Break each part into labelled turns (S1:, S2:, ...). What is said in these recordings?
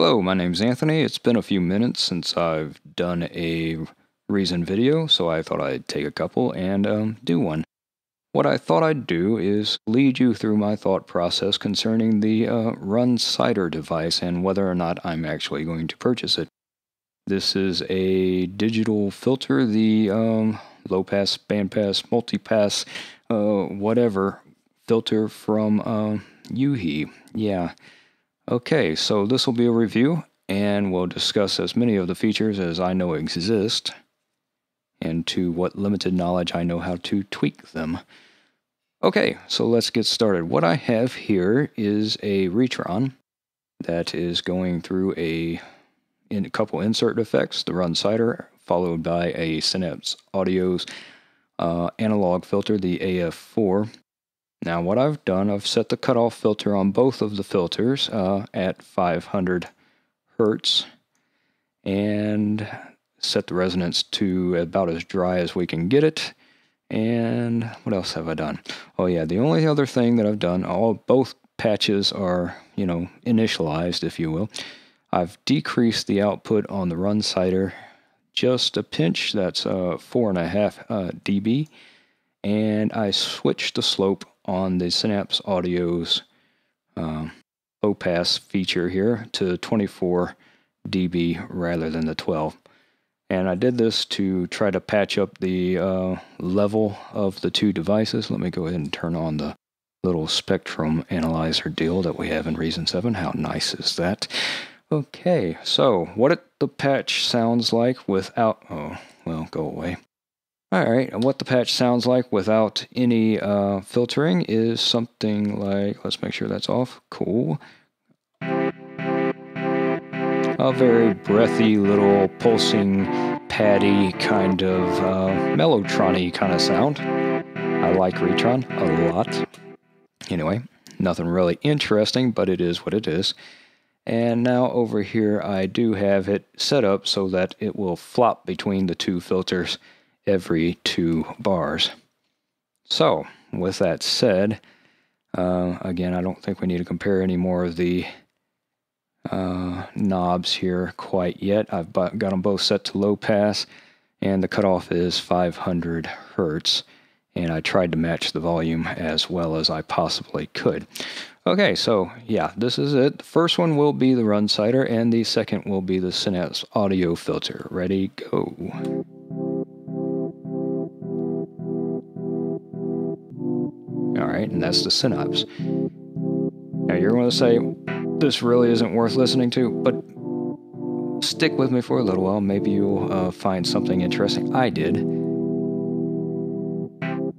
S1: Hello, my name's Anthony. It's been a few minutes since I've done a reason video, so I thought I'd take a couple and do one. What I thought I'd do is lead you through my thought process concerning the Runciter device and whether or not I'm actually going to purchase it. This is a digital filter, the low pass, band pass, multi-pass, whatever filter from uhbiks. Yeah. Okay, so this will be a review, and we'll discuss as many of the features as I know exist, and to what limited knowledge I know how to tweak them. Okay, so let's get started. What I have here is a re-tron that is going through a couple insert effects, the Runciter, followed by a Synapse Audio's analog filter, the AF4. Now what I've done, I've set the cutoff filter on both of the filters at 500 Hertz and set the resonance to about as dry as we can get it. And what else have I done? Oh yeah, the only other thing that I've done, both patches are, initialized, if you will. I've decreased the output on the Runciter just a pinch, that's 4.5 dB, and I switched the slope on the Synapse Audio's low pass feature here to 24 dB rather than the 12. And I did this to try to patch up the level of the two devices. Let me go ahead and turn on the little spectrum analyzer deal that we have in Reason 7. How nice is that? Okay, so what the patch sounds like without... Oh, well, go away. Alright, and what the patch sounds like without any filtering is something like, let's make sure that's off, cool. A very breathy little pulsing, paddy kind of mellotron-y kind of sound. I like re-tron a lot. Anyway, nothing really interesting, but it is what it is. And now over here I do have it set up so that it will flop between the two filters every 2 bars. So, with that said, again, I don't think we need to compare any more of the knobs here quite yet. I've got them both set to low pass, and the cutoff is 500 Hertz, and I tried to match the volume as well as I possibly could. Okay, so yeah, this is it. The first one will be the Runciter, and the second will be the Synapse Audio filter. Ready, go. Alright, and that's the Synapse. Now you're going to say, this really isn't worth listening to, but stick with me for a little while. Maybe you'll find something interesting. I did.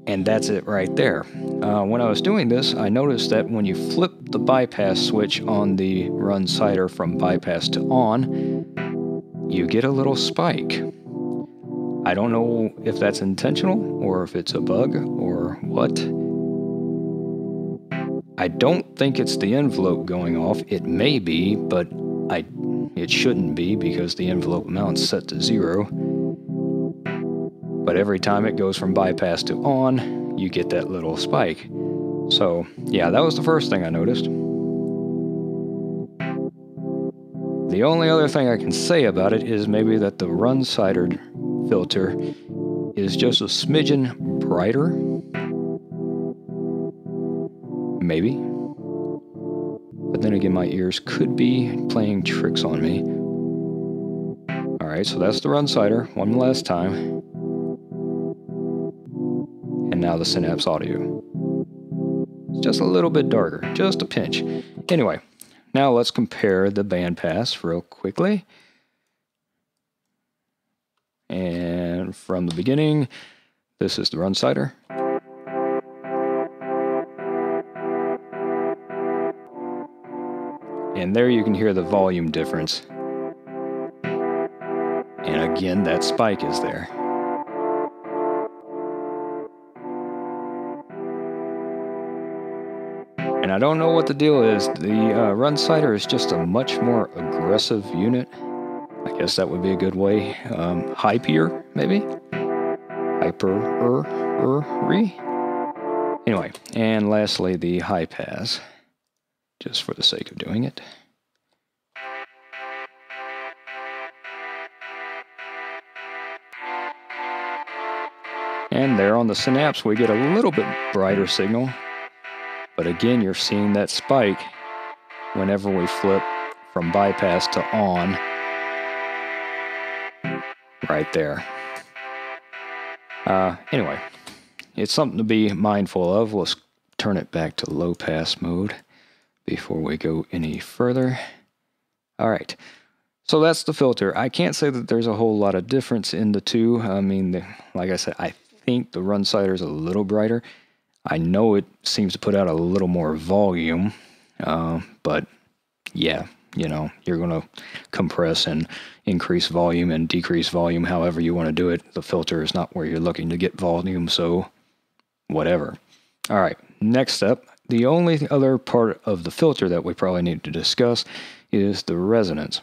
S1: And that's it right there. When I was doing this, I noticed that when you flip the bypass switch on the Runciter from bypass to on, you get a little spike. I don't know if that's intentional or if it's a bug or what. I don't think it's the envelope going off. It may be, but it shouldn't be because the envelope amount's set to 0. But every time it goes from bypass to on, you get that little spike. So, yeah, that was the first thing I noticed. The only other thing I can say about it is maybe that the Runciter filter is just a smidgen brighter. Maybe. But then again, my ears could be playing tricks on me. Alright, so that's the Runciter. One last time. And now the Synapse Audio. It's just a little bit darker. Just a pinch. Anyway, now let's compare the bandpass real quickly. And from the beginning, this is the Runciter. And there you can hear the volume difference. And again, that spike is there. And I don't know what the deal is. The Runciter is just a much more aggressive unit. I guess that would be a good way. Hyper, maybe? Hyper-re? Anyway, and lastly, the high pass. Just for the sake of doing it. And there on the Synapse, we get a little bit brighter signal. But again, you're seeing that spike whenever we flip from bypass to on. Right there. Anyway, it's something to be mindful of. Let's turn it back to low pass mode before we go any further. All right. So that's the filter. I can't say that there's a whole lot of difference in the two. I mean, like I said, I think the Runciter is a little brighter. I know it seems to put out a little more volume, but yeah, you know, you're going to compress and increase volume and decrease volume however you want to do it. The filter is not where you're looking to get volume, so whatever. All right, next step. The only other part of the filter that we probably need to discuss is the resonance.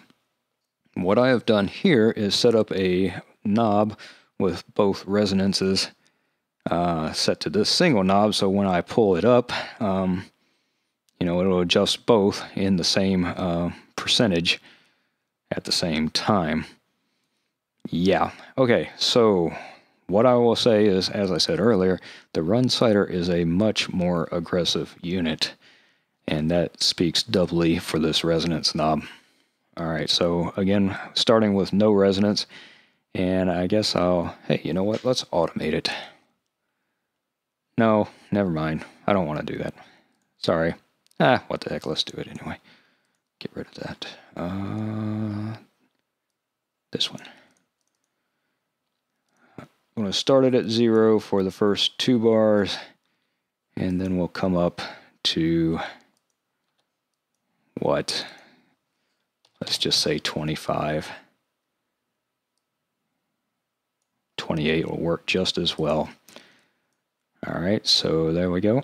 S1: What I have done here is set up a knob with both resonances set to this single knob, so when I pull it up, you know, it'll adjust both in the same percentage at the same time. Yeah, okay, so what I will say is, as I said earlier, the Runciter is a much more aggressive unit, and that speaks doubly for this resonance knob. All right, so again, starting with no resonance, and I guess hey, you know what, let's automate it. No, never mind. I don't want to do that. Sorry. What the heck, let's do it anyway. Get rid of that. This one. I'm going to start it at 0 for the first 2 bars, and then we'll come up to what? Let's just say 25. 28 will work just as well. All right, so there we go.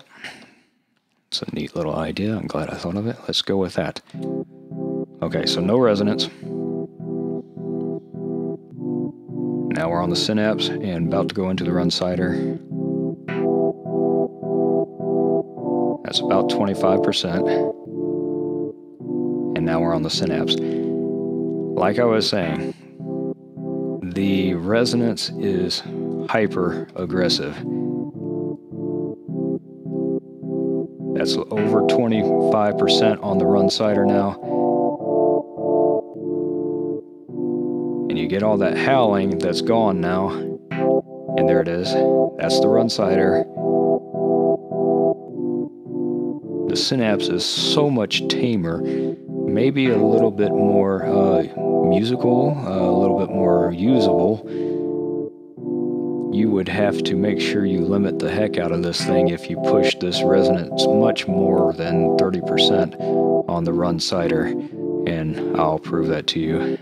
S1: It's a neat little idea. I'm glad I thought of it. Let's go with that. Okay, so no resonance. Now we're on the Synapse and about to go into the Runciter. That's about 25%. And now we're on the Synapse. Like I was saying, the resonance is hyper aggressive. That's over 25% on the Runciter now. And you get all that howling that's gone now. And there it is. That's the Runciter. The Synapse is so much tamer. Maybe a little bit more musical, a little bit more usable. You would have to make sure you limit the heck out of this thing if you push this resonance much more than 30% on the Runciter, and I'll prove that to you.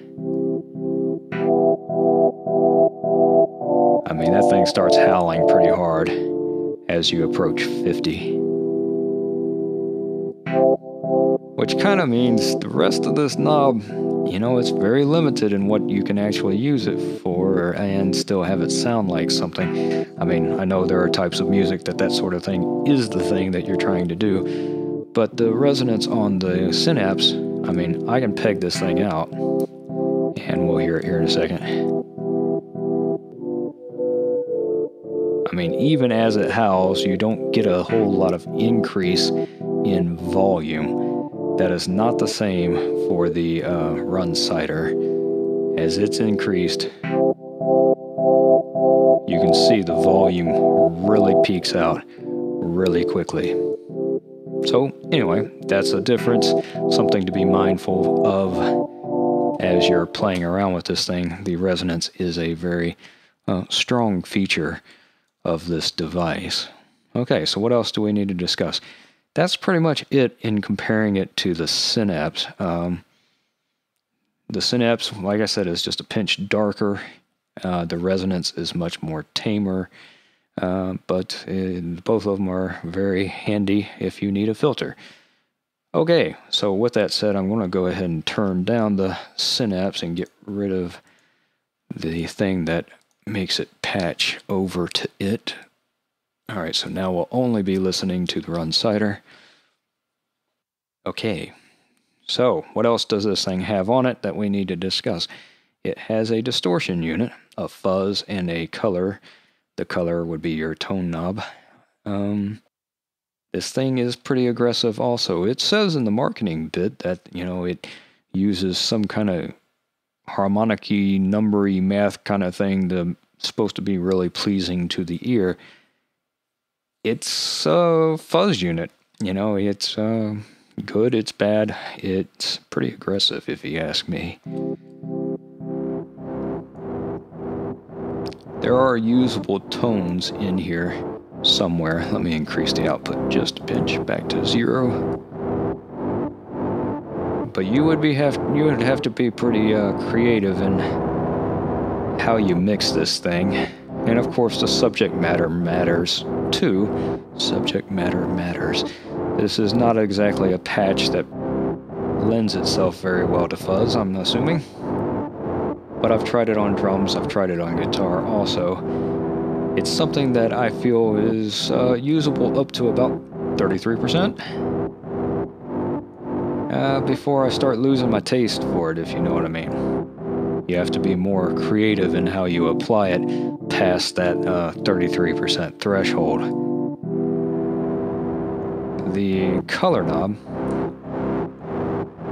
S1: I mean, that thing starts howling pretty hard as you approach 50. Which kind of means the rest of this knob, you know, it's very limited in what you can actually use it for and still have it sound like something. I mean, I know there are types of music that sort of thing is the thing that you're trying to do, but the resonance on the Synapse, I mean, I can peg this thing out, and we'll hear it here in a second. I mean, even as it howls, you don't get a whole lot of increase in volume. That is not the same for the Runciter. As it's increased, you can see the volume really peaks out really quickly. So anyway, that's a difference, something to be mindful of as you're playing around with this thing. The resonance is a very strong feature of this device. Okay, so what else do we need to discuss? That's pretty much it in comparing it to the Synapse. The Synapse, like I said, is just a pinch darker. The resonance is much more tamer, but both of them are very handy if you need a filter. Okay, so with that said, I'm going to go ahead and turn down the Synapse and get rid of the thing that makes it patch over to it. All right, so now we'll only be listening to the Runciter. Okay, so what else does this thing have on it that we need to discuss? It has a distortion unit, a fuzz, and a color The color would be your tone knob. This thing is pretty aggressive also. It says in the marketing bit that, it uses some kind of harmonic-y, numbery math kind of thing supposed to be really pleasing to the ear. It's a fuzz unit. It's good, it's bad, it's pretty aggressive if you ask me. There are usable tones in here somewhere. Let me increase the output just a pinch back to 0. But you would have to be pretty creative in how you mix this thing. And of course the subject matter matters too. Subject matter matters. This is not exactly a patch that lends itself very well to fuzz, I'm assuming. But I've tried it on drums, I've tried it on guitar also. It's something that I feel is usable up to about 33%. Before I start losing my taste for it, if you know what I mean. You have to be more creative in how you apply it past that 33% threshold. The color knob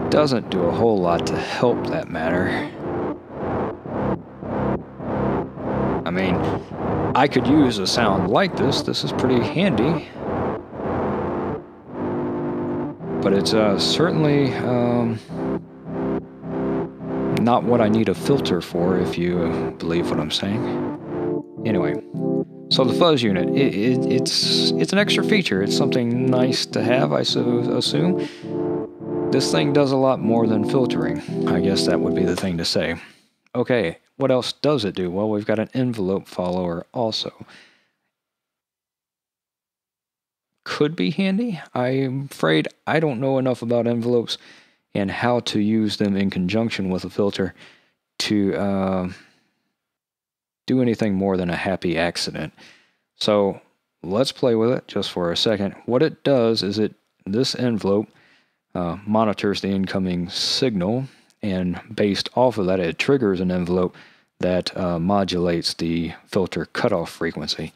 S1: doesn't do a whole lot to help that matter. I mean, I could use a sound like this. This is pretty handy. But it's certainly not what I need a filter for, if you believe what I'm saying. Anyway, so the fuzz unit, it's an extra feature. It's something nice to have, I assume. This thing does a lot more than filtering. I guess that would be the thing to say. Okay, what else does it do? Well, we've got an envelope follower also. Could be handy. I'm afraid I don't know enough about envelopes and how to use them in conjunction with a filter to do anything more than a happy accident. So let's play with it just for a second. What it does is this envelope monitors the incoming signal, and based off of that, it triggers an envelope that modulates the filter cutoff frequency.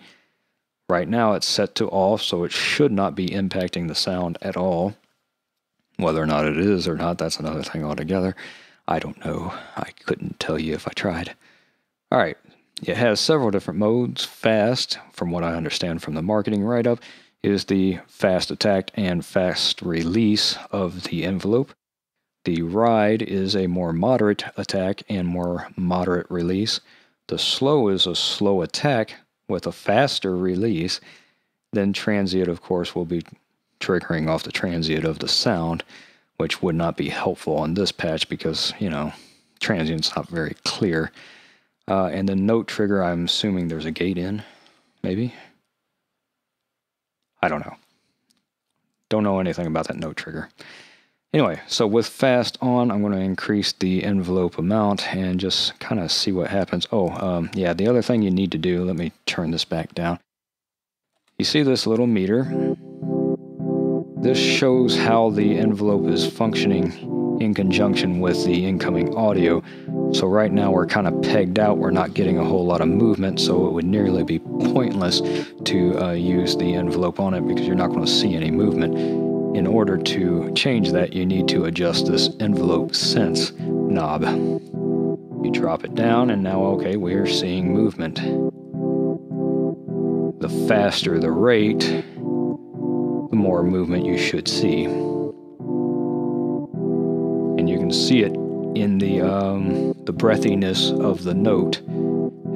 S1: Right now it's set to off, so it should not be impacting the sound at all. Whether or not it is or not, that's another thing altogether. I don't know. I couldn't tell you if I tried. Alright, it has several different modes. Fast, from what I understand from the marketing write-up, is the fast attack and fast release of the envelope. The ride is a more moderate attack and more moderate release. The slow is a slow attack with a faster release. Then transient, of course, will be triggering off the transient of the sound, which would not be helpful on this patch because, transient's not very clear. And the note trigger, I'm assuming there's a gate in, maybe? I don't know. Don't know anything about that note trigger. Anyway, so with fast on, I'm going to increase the envelope amount and just kind of see what happens. Yeah, the other thing you need to do, let me turn this back down. You see this little meter? This shows how the envelope is functioning in conjunction with the incoming audio. So right now we're kind of pegged out, we're not getting a whole lot of movement, so it would nearly be pointless to use the envelope on it because you're not going to see any movement. In order to change that, you need to adjust this envelope sense knob. You drop it down and now, okay, we're seeing movement. The faster the rate, the more movement you should see. And you can see it in the breathiness of the note,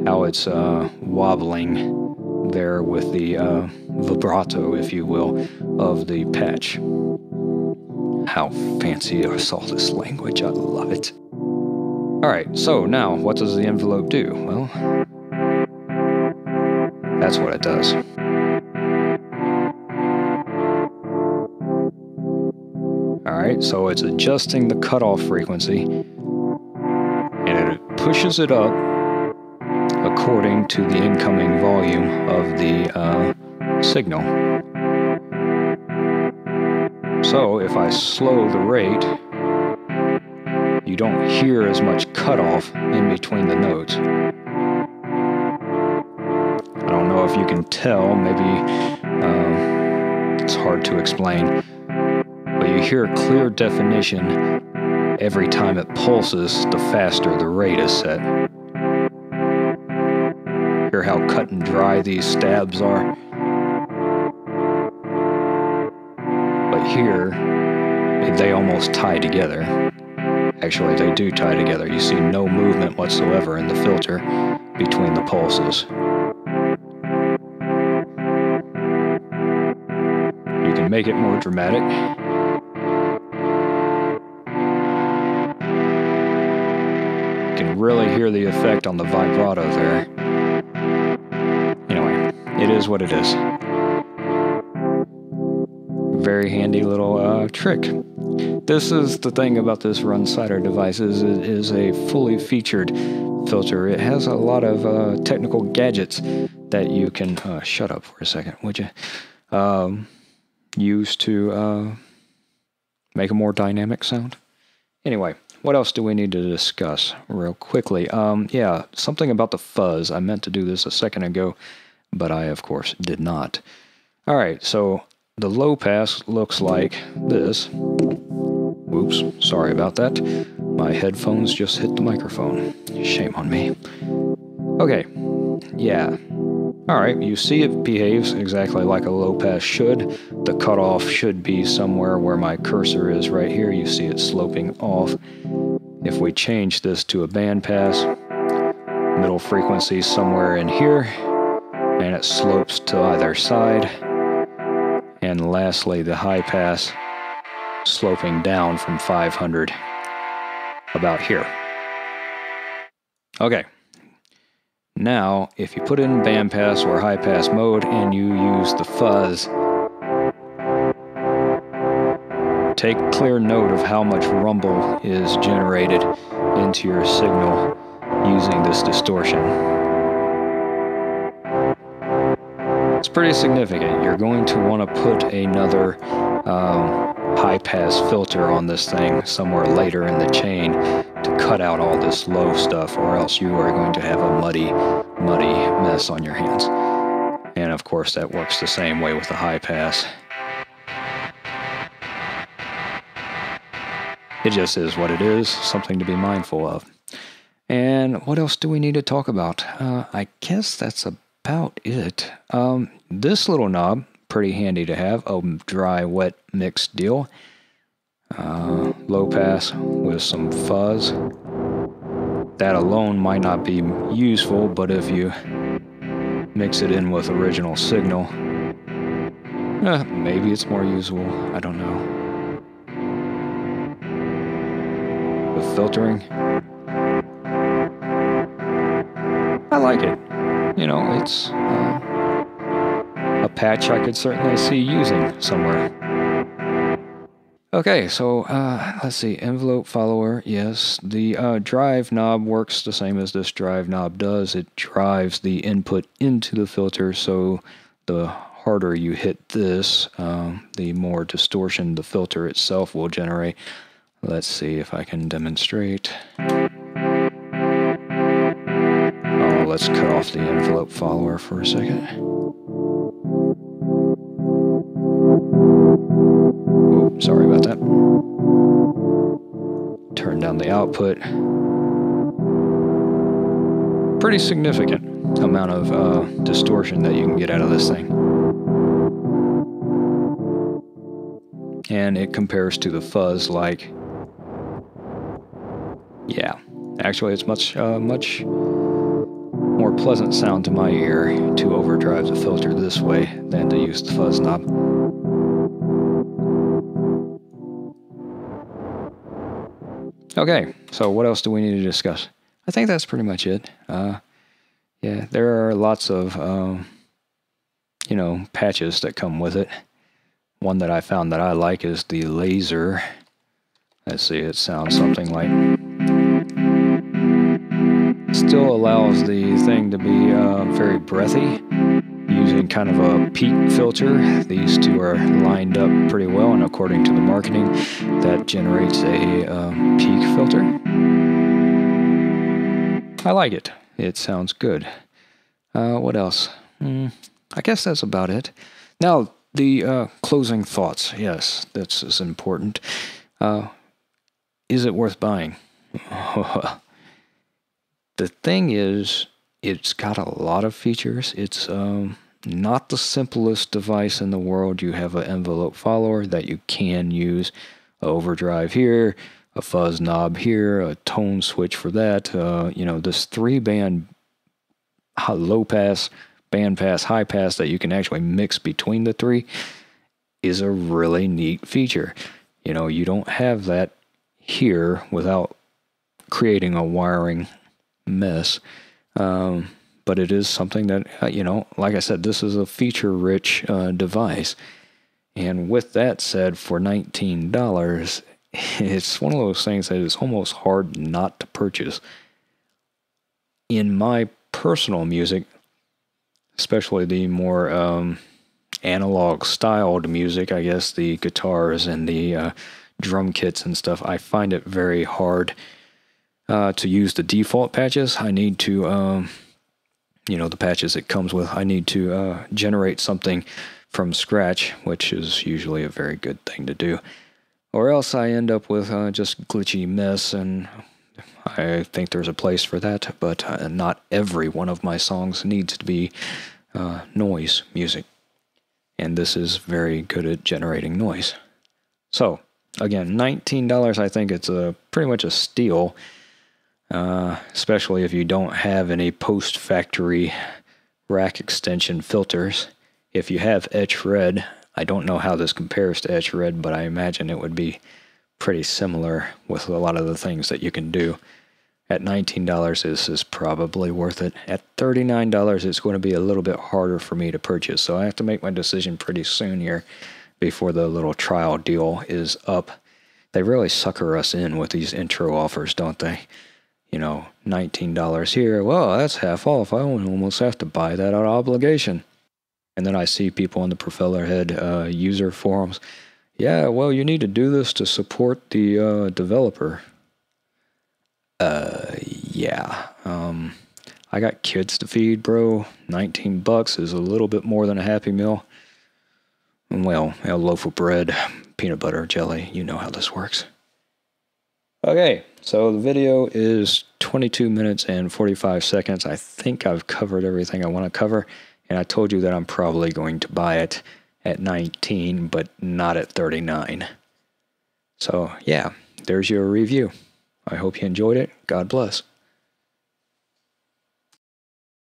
S1: how it's wobbling there with the vibrato, if you will, of the patch. How fancy is all this language, I love it. Alright, so now, what does the envelope do? Well, that's what it does. Alright, so it's adjusting the cutoff frequency, and it pushes it up according to the incoming volume of the signal. So if I slow the rate, you don't hear as much cutoff in between the notes. I don't if you can tell, maybe it's hard to explain, but you hear clear definition every time it pulses, the faster the rate is set. Hear how cut and dry these stabs are? But here, they almost tie together. Actually, they do tie together. You see no movement whatsoever in the filter between the pulses. You can make it more dramatic. You can really hear the effect on the vibrato there. Anyway, it is what it is. Very handy little trick. This is the thing about this Runciter device, is it is a fully featured filter. It has a lot of technical gadgets that you can shut up for a second, would you? Use to make a more dynamic sound. Anyway, what else do we need to discuss real quickly? Yeah, something about the fuzz. I meant to do this a second ago, but I, of course, did not. All right, so the low pass looks like this. Oops, sorry about that. My headphones just hit the microphone. Shame on me. Okay, yeah. Alright, you see it behaves exactly like a low pass should. The cutoff should be somewhere where my cursor is right here. You see it sloping off. If we change this to a band pass, middle frequency somewhere in here, and it slopes to either side. And lastly, the high pass sloping down from 500 about here. Okay. Now, if you put in bandpass or high pass mode and you use the fuzz, take clear note of how much rumble is generated into your signal using this distortion. It's pretty significant. You're going to want to put another high-pass filter on this thing somewhere later in the chain to cut out all this low stuff, or else you are going to have a muddy mess on your hands. And of course that works the same way with the high pass. It just is what it is, something to be mindful of. And what else do we need to talk about? I guess that's about it. This little knob, pretty handy to have, a dry-wet mixed deal. Low pass with some fuzz. That alone might not be useful, but if you mix it in with original signal, maybe it's more usable. I don't know. The filtering, I like it. You know, it's a patch I could certainly see using somewhere. Okay, so let's see, envelope follower, yes. The drive knob works the same as this drive knob does. It drives the input into the filter, so the harder you hit this, the more distortion the filter itself will generate. Let's see if I can demonstrate. Oh, let's cut off the envelope follower for a second. Sorry about that. Turn down the output. Pretty significant amount of distortion that you can get out of this thing. And it compares to the fuzz like, yeah, actually it's much more pleasant sound to my ear to overdrive the filter this way than to use the fuzz knob. Okay, so what else do we need to discuss? I think that's pretty much it. Yeah, there are lots of, you know, patches that come with it. One that I found that I like is the laser. Let's see, it sounds something like... Still allows the thing to be very breathy, using kind of a peak filter. These two are lined up pretty well, and according to the marketing, that generates a peak filter. I like it. It sounds good. What else? I guess that's about it. Now, the closing thoughts. Yes, that's important. Is it worth buying? The thing is, it's got a lot of features. It's not the simplest device in the world. You have an envelope follower that you can use, a overdrive here, a fuzz knob here, a tone switch for that. This 3-band low pass, band pass, high pass that you can actually mix between the three is a really neat feature. You don't have that here without creating a wiring mess. But it is something that, like I said, this is a feature-rich device. And with that said, for $19, it's one of those things that is almost hard not to purchase. In my personal music, especially the more analog-styled music, I guess, the guitars and the drum kits and stuff, I find it very hard to use the default patches. I need to, the patches it comes with, I need to generate something from scratch, which is usually a very good thing to do. Or else I end up with just glitchy mess, and I think there's a place for that, but not every one of my songs needs to be noise music. And this is very good at generating noise. So, again, $19, I think it's pretty much a steal. Especially if you don't have any post-factory rack extension filters. If you have Etch Red, I don't know how this compares to Etch Red, but I imagine it would be pretty similar with a lot of the things that you can do. At $19, this is probably worth it. At $39, it's going to be a little bit harder for me to purchase, so I have to make my decision pretty soon here before the little trial deal is up. They really sucker us in with these intro offers, don't they? $19 here. Well, that's half off. I almost have to buy that on obligation. And then I see people on the Propellerhead User Forums. Yeah, well, you need to do this to support the developer. Yeah. I got kids to feed, bro. $19 is a little bit more than a Happy Meal. Well, a loaf of bread, peanut butter, jelly. You know how this works. Okay, so the video is 22 minutes and 45 seconds. I think I've covered everything I want to cover, and I told you that I'm probably going to buy it at 19, but not at 39. So, yeah, there's your review. I hope you enjoyed it. God bless.